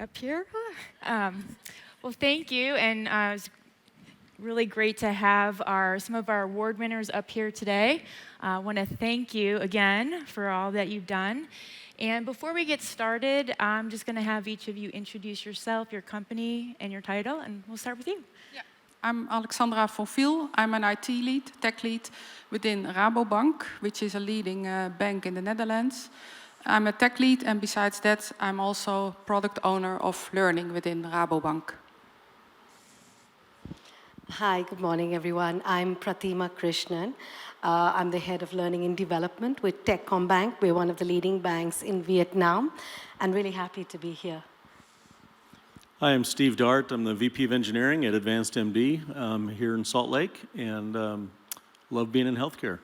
up here. Well, thank you, and it's really great to have some of our award winners up here today. I want to thank you again for all that you've done. And before we get started, I'm just going to have each of you introduce yourself, your company, and your title, and we'll start with you. Yeah. I'm Alexandra von Viel. I'm an IT lead, tech lead within Rabobank, which is a leading bank in the Netherlands. I'm a tech lead, and besides that, I'm also product owner of learning within Rabobank. Hi, good morning, everyone. I'm Pratima Krishnan. I'm the head of learning and development with Techcombank. We're one of the leading banks in Vietnam, and really happy to be here. Hi, I'm Steve Dart. I'm the VP of Engineering at Advanced MD here in Salt Lake, and love being in healthcare.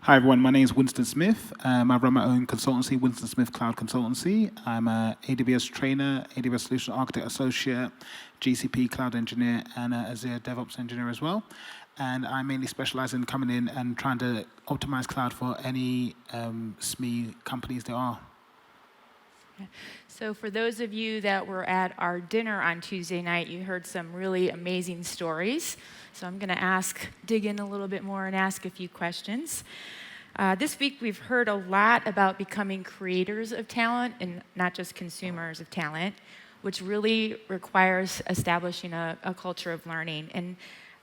Hi everyone, my name is Winston Smith. I run my own consultancy, Winston Smith Cloud Consultancy. I'm an AWS trainer, AWS Solution Architect Associate, GCP Cloud Engineer, and an Azure DevOps Engineer as well. And I mainly specialize in coming in and trying to optimize cloud for any SME companies there are. So for those of you that were at our dinner on Tuesday night, you heard some really amazing stories. So I'm going to dig in a little bit more and ask a few questions. This week we've heard a lot about becoming creators of talent and not just consumers of talent, which really requires establishing a culture of learning. And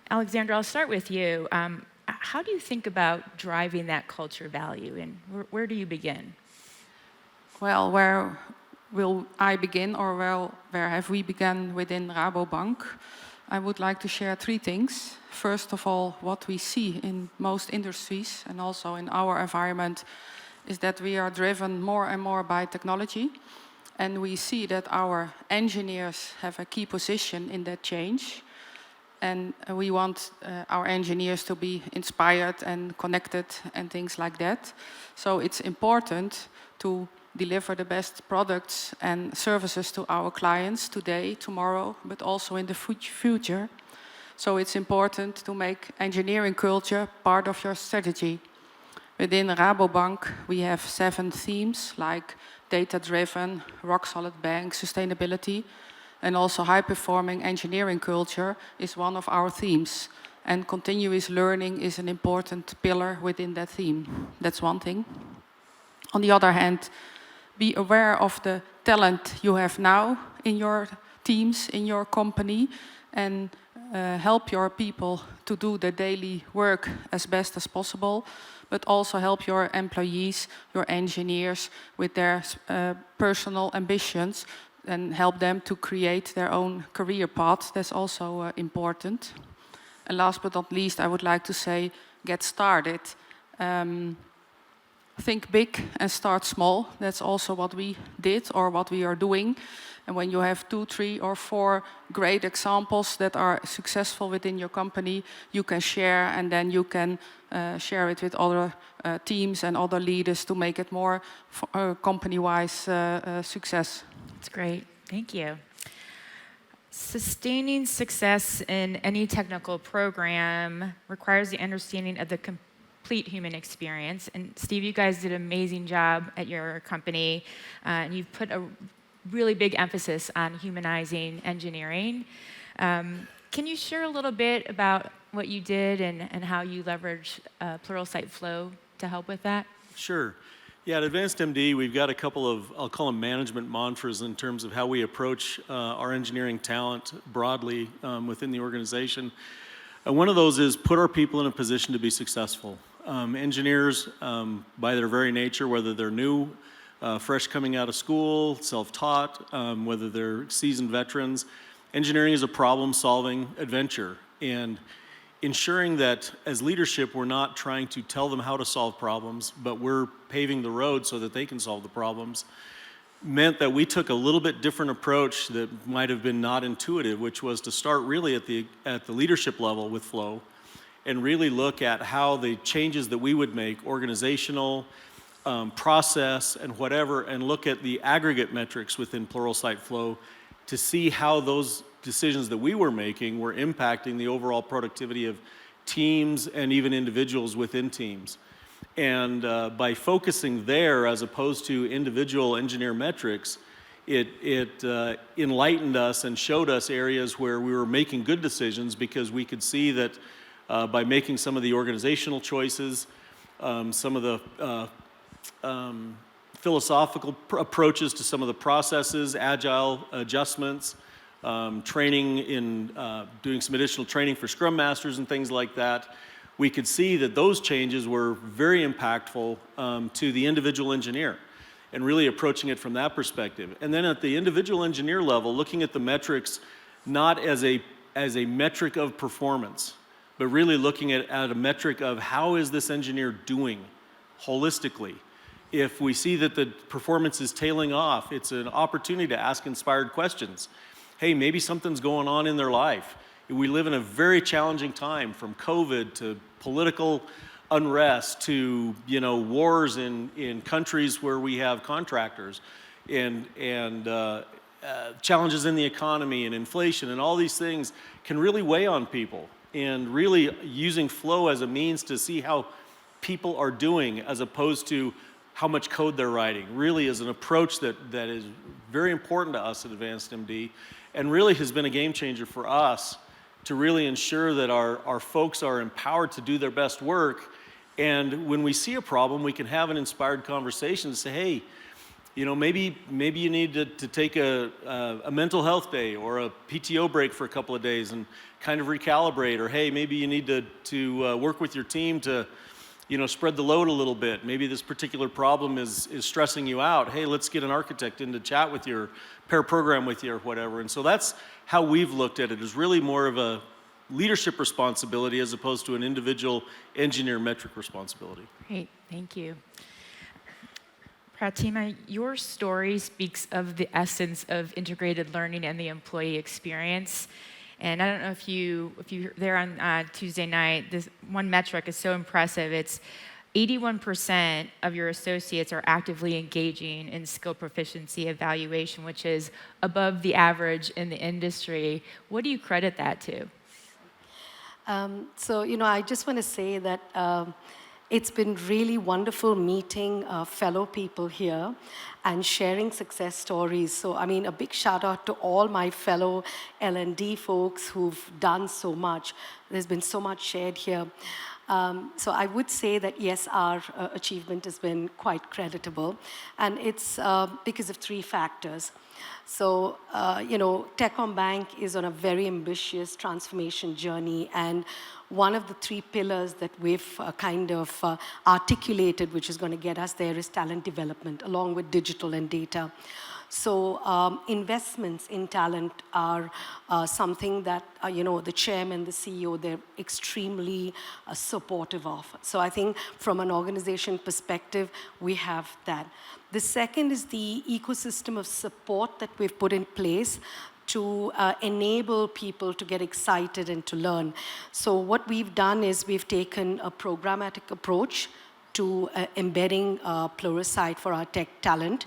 Alexandra, I'll start with you. How do you think about driving that culture value, and where do you begin? Well, where will I begin, or where have we begun within Rabobank? I would like to share three things. First of all, what we see in most industries and also in our environment is that we are driven more and more by technology. And we see that our engineers have a key position in that change. And we want our engineers to be inspired and connected and things like that. So it's important to deliver the best products and services to our clients today, tomorrow, but also in the future. So it's important to make engineering culture part of your strategy. Within Rabobank, we have 7 themes like data-driven, rock-solid bank, sustainability, and also high-performing engineering culture is one of our themes. And continuous learning is an important pillar within that theme. That's one thing. On the other hand, be aware of the talent you have now in your teams, in your company, and help your people to do their daily work as best as possible, but also help your employees, your engineers with their personal ambitions and help them to create their own career path. That's also important. And last but not least, I would like to say, get started. Think big and start small. That's also what we did or what we are doing. And when you have 2, 3, or 4 great examples that are successful within your company, you can share, and then you can share it with other teams and other leaders to make it more company-wise success. That's great. Thank you. Sustaining success in any technical program requires the understanding of the complete human experience. And Steve, you guys did an amazing job at your company, and you've put a really big emphasis on humanizing engineering. Can you share a little bit about what you did and how you leveraged Pluralsight Flow to help with that? Sure. Yeah, at Advanced MD, we've got a couple of, I'll call them management mantras in terms of how we approach our engineering talent broadly within the organization. One of those is put our people in a position to be successful. Engineers, by their very nature, whether they're new, fresh coming out of school, self-taught, whether they're seasoned veterans, engineering is a problem-solving adventure. And ensuring that as leadership, we're not trying to tell them how to solve problems, but we're paving the road so that they can solve the problems, meant that we took a little bit different approach that might have been not intuitive, which was to start really at the leadership level with Flow and really look at how the changes that we would make, organizational, process, and whatever, and look at the aggregate metrics within Pluralsight Flow to see how those decisions that we were making were impacting the overall productivity of teams and even individuals within teams. And by focusing there as opposed to individual engineer metrics, it enlightened us and showed us areas where we were making good decisions, because we could see that by making some of the organizational choices, some of the philosophical approaches to some of the processes, agile adjustments, training in doing some additional training for Scrum Masters and things like that, we could see that those changes were very impactful to the individual engineer, and really approaching it from that perspective. And then at the individual engineer level, looking at the metrics not as a metric of performance, but really looking at a metric of how is this engineer doing holistically. If we see that the performance is tailing off, it's an opportunity to ask inspired questions. Hey, maybe something's going on in their life. We live in a very challenging time, from COVID to political unrest to wars in countries where we have contractors, and challenges in the economy and inflation, and all these things can really weigh on people. And really using flow as a means to see how people are doing, as opposed to how much code they're writing, really is an approach that is very important to us at Advanced MD, and really has been a game changer for us to really ensure that our folks are empowered to do their best work. And when we see a problem, we can have an inspired conversation and say, hey, maybe you need to take a mental health day or a PTO break for a couple of days and kind of recalibrate. Or hey, maybe you need to work with your team to spread the load a little bit. Maybe this particular problem is stressing you out. Hey, let's get an architect in to chat with you, or pair program with you, or whatever. And so that's how we've looked at it, is really more of a leadership responsibility as opposed to an individual engineer metric responsibility. Great, thank you. Pratima, your story speaks of the essence of integrated learning and the employee experience. And I don't know if you were there on Tuesday night, this one metric is so impressive. It's 81% of your associates are actively engaging in skill proficiency evaluation, which is above the average in the industry. What do you credit that to? I just want to say that it's been really wonderful meeting fellow people here and sharing success stories. So, a big shout out to all my fellow L&D folks who've done so much. There's been so much shared here. So I would say that, yes, our achievement has been quite creditable, and it's because of three factors. So, Techcom Bank is on a very ambitious transformation journey, and one of the three pillars that we've articulated, which is going to get us there, is talent development, along with digital and data. So investments in talent are something that, the chairman, the CEO, they're extremely supportive of. So I think from an organization perspective, we have that. The second is the ecosystem of support that we've put in place to enable people to get excited and to learn. So what we've done is we've taken a programmatic approach to embedding Pluralsight for our tech talent.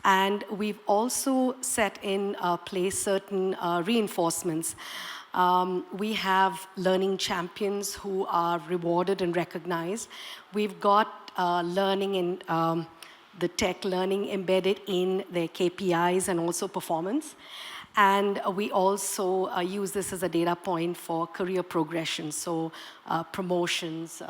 And we've also set in place certain reinforcements. We have learning champions who are rewarded and recognized. We've got learning in the tech learning embedded in their KPIs and also performance. And we also use this as a data point for career progression, so promotions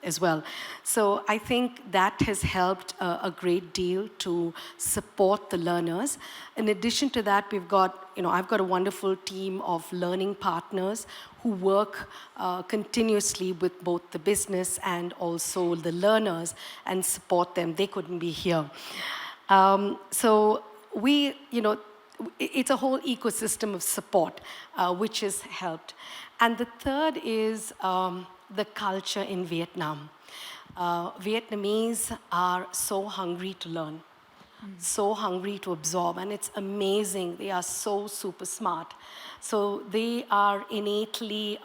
as well. So I think that has helped a great deal to support the learners. In addition to that, we've got, I've got a wonderful team of learning partners who work continuously with both the business and also the learners and support them. They couldn't be here. So we, it's a whole ecosystem of support, which has helped. And the third is the culture in Vietnam. Vietnamese are so hungry to learn, so hungry to absorb, and it's amazing. They are so super smart. So they are innately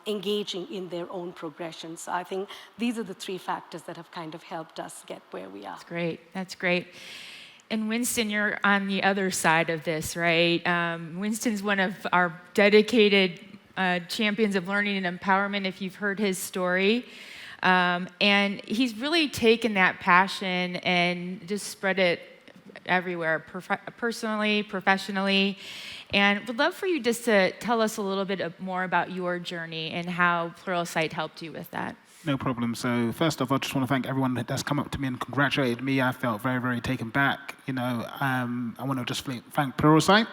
engaging in their own progression. So I think these are the three factors that have kind of helped us get where we are. That's great. That's great. And Winston, you're on the other side of this, right? Winston's one of our dedicated champions of learning and empowerment, if you've heard his story. And he's really taken that passion and just spread it everywhere, personally, professionally. And would love for you just to tell us a little bit more about your journey and how Pluralsight helped you with that. No problem. So first off, I just want to thank everyone that's come up to me and congratulated me. I felt very, very taken back. I want to just thank Pluralsight.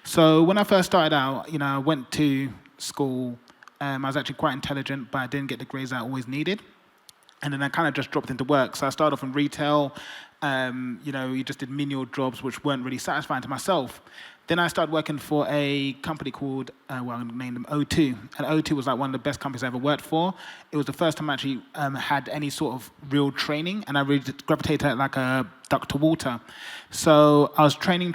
So when I first started out, I went to school. I was actually quite intelligent, but I didn't get the grades I always needed. And then I kind of just dropped into work. So I started off in retail. You just did menial jobs which weren't really satisfying to myself. Then I started working for a company called, I'm going to name them O2. And O2 was like one of the best companies I ever worked for. It was the first time I actually had any sort of real training, and I really gravitated like a duck to water. So I was training,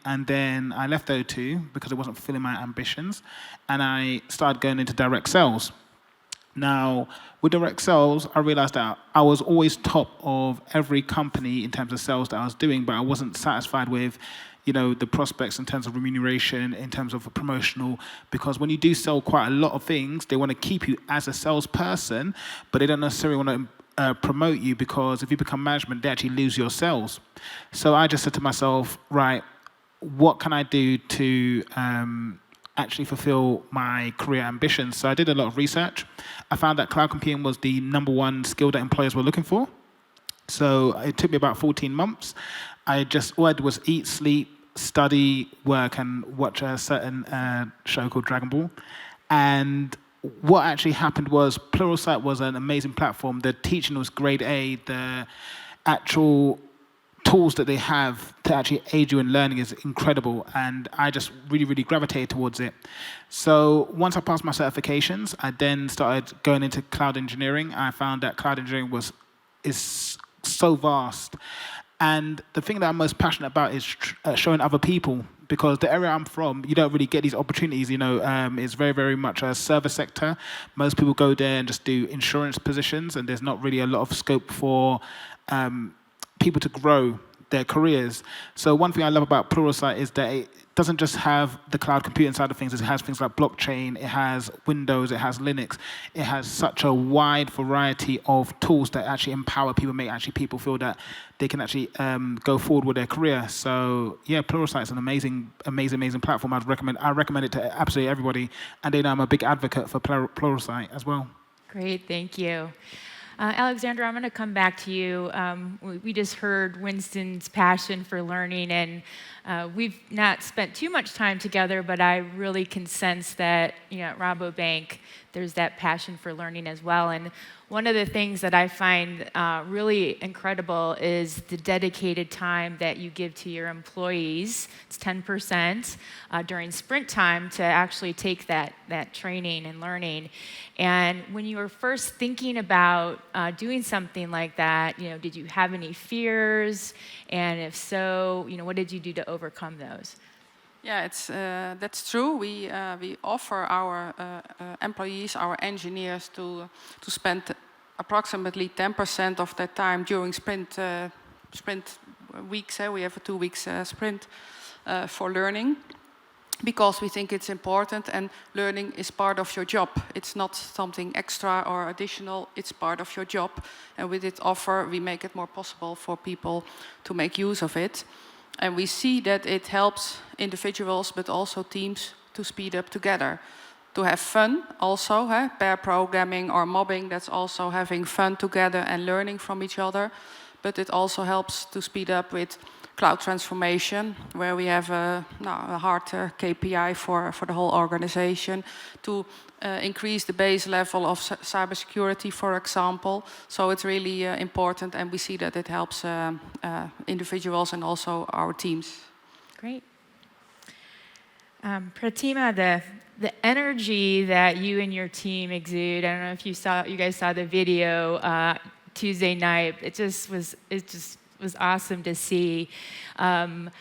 and then I left O2 because it wasn't fulfilling my ambitions, and I started going into direct sales. Now, with direct sales, I realized that I was always top of every company in terms of sales that I was doing, but I wasn't satisfied with the prospects in terms of remuneration, in terms of promotional, because when you do sell quite a lot of things, they want to keep you as a salesperson, but they don't necessarily want to promote you, because if you become management, they actually lose your sales. So I just said to myself, right, what can I do to actually fulfill my career ambitions? So I did a lot of research. I found that cloud computing was the #1 skill that employers were looking for. So it took me about 14 months. All I did was eat, sleep, study, work, and watch a certain show called Dragon Ball. And what actually happened was Pluralsight was an amazing platform. The teaching was grade A. The actual tools that they have to actually aid you in learning is incredible. And I just really, really gravitated towards it. So once I passed my certifications, I then started going into cloud engineering. I found that cloud engineering is so vast. And the thing that I'm most passionate about is showing other people, because the area I'm from, you don't really get these opportunities. It's very, very much a service sector. Most people go there and just do insurance positions, and there's not really a lot of scope for people to grow their careers. So one thing I love about Pluralsight is that it doesn't just have the cloud computing side of things. It has things like blockchain, it has Windows, it has Linux. It has such a wide variety of tools that actually empower people, make actually people feel that they can actually go forward with their career. So yeah, Pluralsight is an amazing, amazing, amazing platform. I recommend it to absolutely everybody. And then I'm a big advocate for Pluralsight as well. Great, thank you. Alexandra, I'm going to come back to you. We just heard Winston's passion for learning, and we've not spent too much time together, but I really can sense that at Rabobank, there's that passion for learning as well. And one of the things that I find really incredible is the dedicated time that you give to your employees. It's 10% during sprint time to actually take that training and learning. And when you were first thinking about doing something like that, did you have any fears? And if so, what did you do to overcome those? Yeah, that's true. We offer our employees, our engineers, to spend approximately 10% of their time during sprint weeks. We have a 2 weeks sprint for learning, because we think it's important, and learning is part of your job. It's not something extra or additional. It's part of your job, and with this offer, we make it more possible for people to make use of it. And we see that it helps individuals, but also teams, to speed up together, to have fun also. Pair programming or mobbing, that's also having fun together and learning from each other. But it also helps to speed up with cloud transformation, where we have a hard KPI for the whole organization, to increase the base level of cybersecurity, for example. So it's really important, and we see that it helps individuals and also our teams. Great. Pratima, the energy that you and your team exude, I don't know if you guys saw the video Tuesday night. It just was awesome to see. And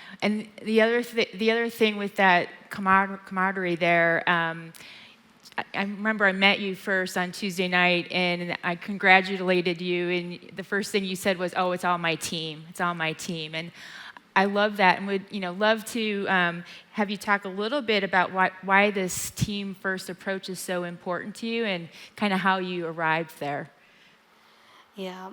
the other thing with that camaraderie there, I remember I met you first on Tuesday night, and I congratulated you, and the first thing you said was, "Oh, it's all my team. It's all my team." And I love that, and would love to have you talk a little bit about why this team first approach is so important to you, and kind of how you arrived there. Yeah.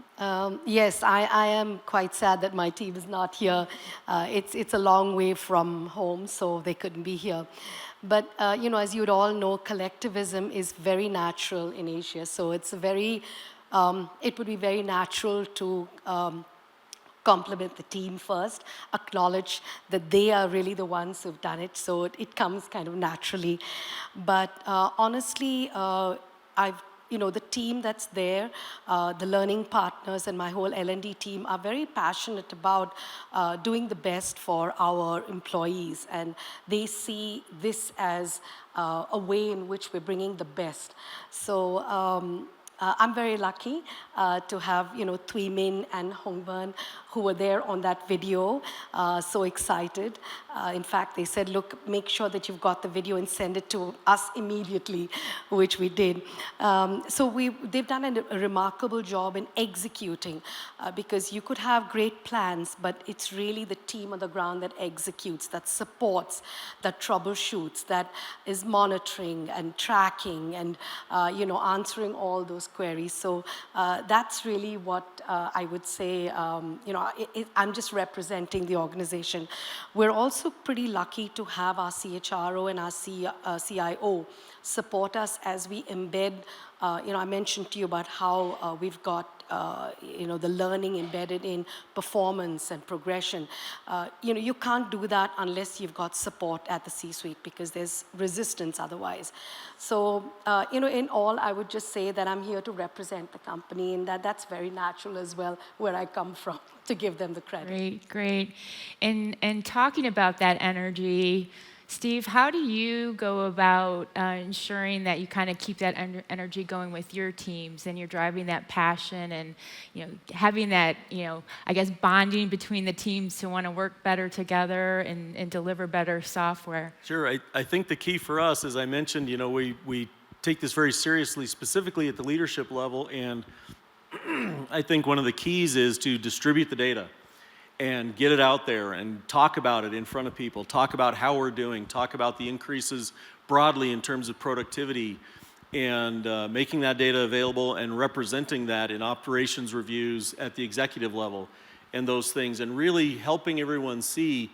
Yes, I am quite sad that my team is not here. It's a long way from home, so they couldn't be here. But as you'd all know, collectivism is very natural in Asia. So it would be very natural to compliment the team first, acknowledge that they are really the ones who've done it, so it comes kind of naturally. But honestly, the team that's there, the learning partners and my whole L&D team are very passionate about doing the best for our employees, and they see this as a way in which we're bringing the best. So I'm very lucky to have, Thuy Min and Hong Wen, who were there on that video, so excited. In fact, they said, look, make sure that you've got the video and send it to us immediately, which we did. So they've done a remarkable job in executing, because you could have great plans, but it's really the team on the ground that executes, that supports, that troubleshoots, that is monitoring and tracking and, answering all those queries. So that's really what I would say, I'm just representing the organization. We're also pretty lucky to have our CHRO and our CIO support us as we embed, I mentioned to you about how we've got, the learning embedded in performance and progression. You can't do that unless you've got support at the C-suite, because there's resistance otherwise. So, in all, I would just say that I'm here to represent the company, and that's very natural as well, where I come from, to give them the credit. Great, great. And talking about that energy, Steve, how do you go about ensuring that you kind of keep that energy going with your teams, and you're driving that passion and, having that, I guess, bonding between the teams to want to work better together and deliver better software? Sure. I think the key for us, as I mentioned, we take this very seriously, specifically at the leadership level, and I think one of the keys is to distribute the data and get it out there and talk about it in front of people, talk about how we're doing, talk about the increases broadly in terms of productivity, and making that data available and representing that in operations reviews at the executive level and those things, and really helping everyone see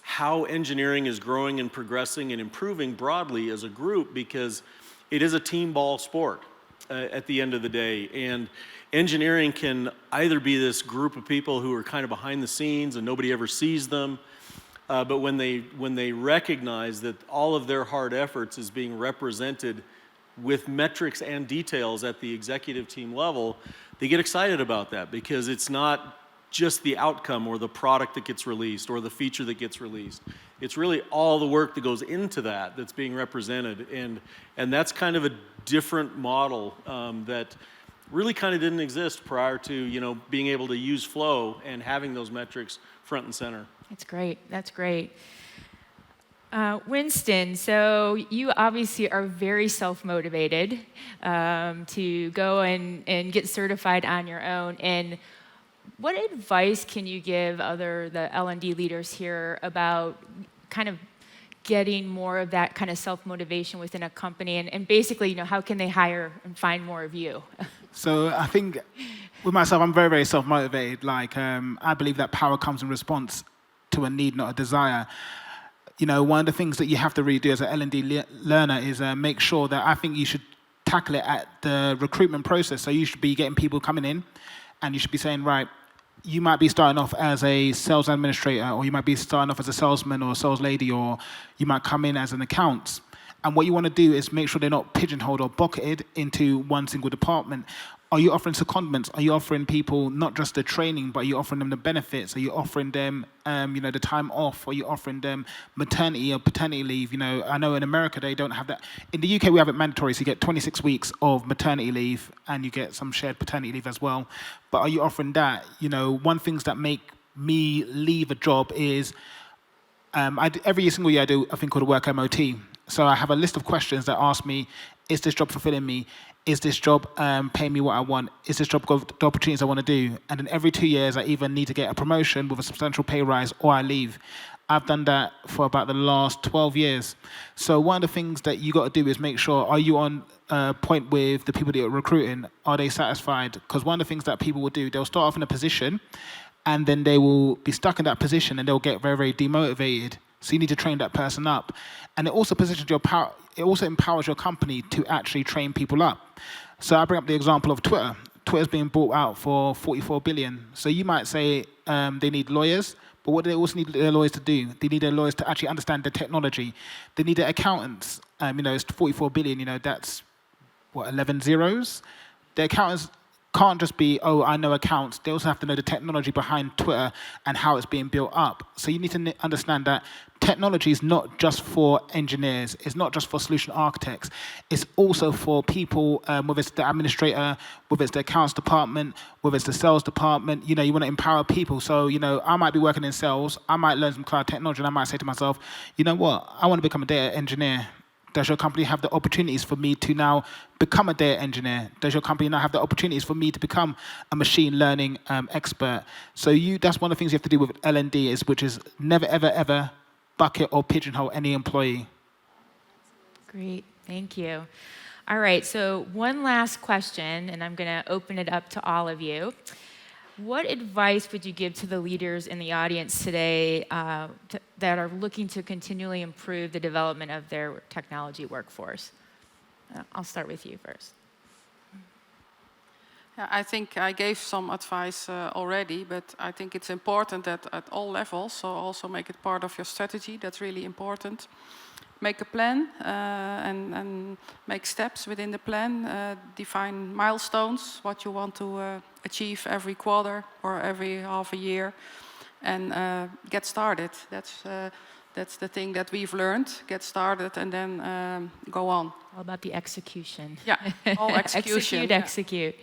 how engineering is growing and progressing and improving broadly as a group, because it is a team ball sport at the end of the day. And engineering can either be this group of people who are kind of behind the scenes and nobody ever sees them, but when they recognize that all of their hard efforts is being represented with metrics and details at the executive team level, they get excited about that, because it's not just the outcome or the product that gets released or the feature that gets released. It's really all the work that goes into that that's being represented, and that's kind of a different model that really kind of didn't exist prior to being able to use Flow and having those metrics front and center. That's great. That's great. Winston, so you obviously are very self-motivated to go and get certified on your own. And what advice can you give the L&D leaders here about kind of getting more of that kind of self-motivation within a company, and basically, how can they hire and find more of you? So I think with myself, I'm very, very self-motivated. I believe that power comes in response to a need, not a desire. One of the things that you have to really do as an L&D learner is make sure that I think you should tackle it at the recruitment process. So you should be getting people coming in, and you should be saying, right, you might be starting off as a sales administrator, or you might be starting off as a salesman or a sales lady, or you might come in as an account. And what you want to do is make sure they're not pigeonholed or bucketed into one single department. Are you offering secondments? Are you offering people not just the training, but are you offering them the benefits? Are you offering them, the time off? Are you offering them maternity or paternity leave? I know in America they don't have that. In the UK we have it mandatory, so you get 26 weeks of maternity leave and you get some shared paternity leave as well. But are you offering that? One things that make me leave a job is every single year I do a thing called a work MOT. So I have a list of questions that ask me, is this job fulfilling me? Is this job paying me what I want? Is this job got the opportunities I want to do? And then every 2 years, I either need to get a promotion with a substantial pay rise, or I leave. I've done that for about the last 12 years. So one of the things that you got to do is make sure, are you on point with the people that you're recruiting? Are they satisfied? Because one of the things that people will do, they'll start off in a position, and then they will be stuck in that position, and they'll get very, very demotivated. So you need to train that person up. And it also positions your power, it also empowers your company to actually train people up. So I bring up the example of Twitter. Twitter's being bought out for 44 billion. So you might say they need lawyers, but what do they also need their lawyers to do? They need their lawyers to actually understand the technology. They need their accountants. It's 44 billion, that's, 11 zeros? The accountants can't just be, oh, I know accounts. They also have to know the technology behind Twitter and how it's being built up. So you need to understand that technology is not just for engineers. It's not just for solution architects. It's also for people, whether it's the administrator, whether it's the accounts department, whether it's the sales department. You want to empower people. So, I might be working in sales. I might learn some cloud technology, and I might say to myself, you know what? I want to become a data engineer. Does your company have the opportunities for me to now become a data engineer? Does your company now have the opportunities for me to become a machine learning expert? So that's one of the things you have to do with L&D, which is never, ever, ever bucket or pigeonhole any employee. Great, thank you. All right, so one last question, and I'm going to open it up to all of you. What advice would you give to the leaders in the audience today that are looking to continually improve the development of their technology workforce? I'll start with you first. Yeah, I think I gave some advice already, but I think it's important that at all levels, so also make it part of your strategy. That's really important. Make a plan and make steps within the plan. Define milestones, what you want to achieve every quarter or every half a year, and get started. That's the thing that we've learned. Get started and then go on. All about the execution. Yeah, all execution. Execute.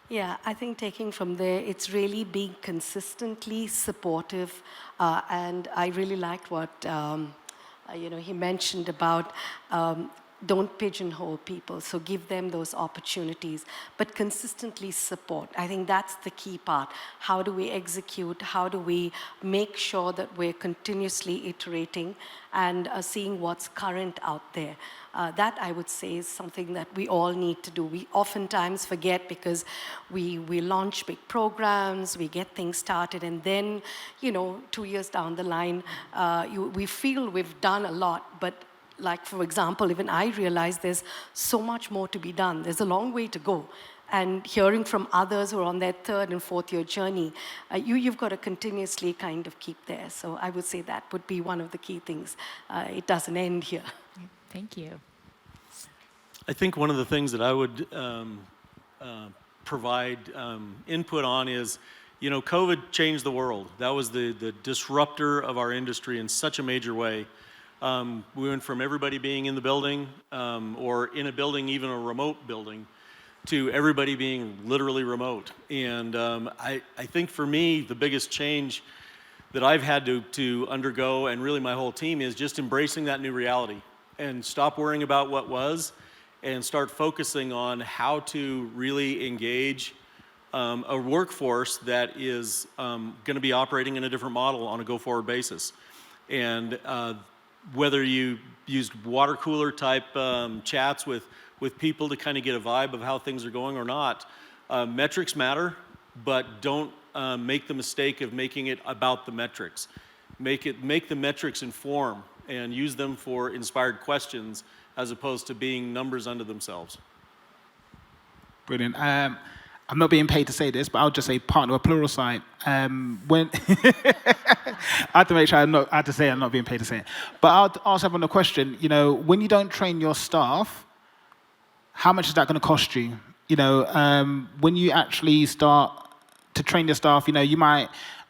Yeah, I think taking from there, it's really being consistently supportive, and I really liked what he mentioned about don't pigeonhole people, so give them those opportunities, but consistently support. I think that's the key part. How do we execute? How do we make sure that we're continuously iterating and seeing what's current out there? That, I would say, is something that we all need to do. We oftentimes forget because we launch big programs, we get things started, and then, 2 years down the line, we feel we've done a lot, but like, for example, even I realize there's so much more to be done. There's a long way to go. And hearing from others who are on their 3rd and 4th year journey, you've got to continuously kind of keep there. So I would say that would be one of the key things. It doesn't end here. Thank you. I think one of the things that I would provide input on is, COVID changed the world. That was the disruptor of our industry in such a major way. We went from everybody being in the building, or in a building, even a remote building, to everybody being literally remote. And I think for me, the biggest change that I've had to undergo, and really my whole team, is just embracing that new reality and stop worrying about what was and start focusing on how to really engage a workforce that is going to be operating in a different model on a go-forward basis. And whether you used water cooler type chats with people to kind of get a vibe of how things are going or not, metrics matter, but don't make the mistake of making it about the metrics. Make the metrics inform and use them for inspired questions as opposed to being numbers unto themselves. Brilliant. I'm not being paid to say this, but I'll just say partner with Pluralsight. When I have to make sure I have to say I'm not being paid to say it. But I'll also have on the question, when you don't train your staff, how much is that going to cost you? When you actually start to train your staff, you might,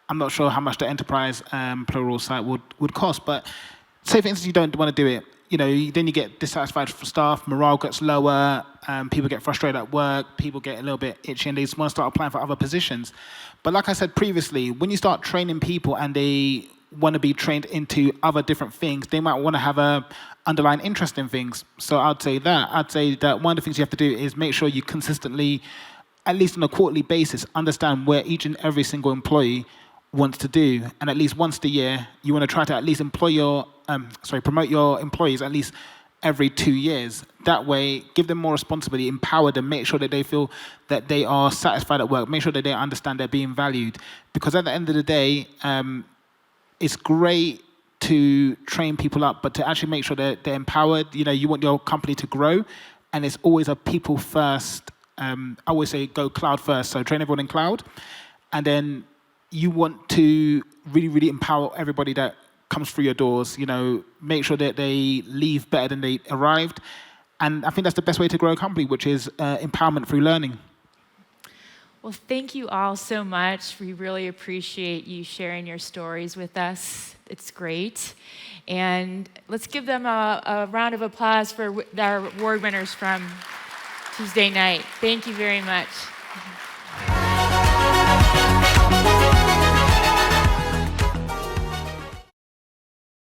I'm not sure how much the enterprise Pluralsight would cost, but say for instance you don't want to do it, then you get dissatisfied for staff, morale gets lower, people get frustrated at work, people get a little bit itchy and they just want to start applying for other positions. But like I said previously, when you start training people and they want to be trained into other different things, they might want to have a underlying interest in things. So I'd say that one of the things you have to do is make sure you consistently, at least on a quarterly basis, understand where each and every single employee wants to do. And at least once a year, you want to try to at least promote your employees at least every 2 years. That way, give them more responsibility, empower them, make sure that they feel that they are satisfied at work, make sure that they understand they're being valued. Because at the end of the day, it's great to train people up, but to actually make sure that they're empowered, you want your company to grow, and it's always a people first. I always say go cloud first, so train everyone in cloud, and then you want to really, really empower everybody that comes through your doors, make sure that they leave better than they arrived. And I think that's the best way to grow a company, which is empowerment through learning. Well, thank you all so much. We really appreciate you sharing your stories with us. It's great. And let's give them a round of applause for our award winners from Tuesday night. Thank you very much.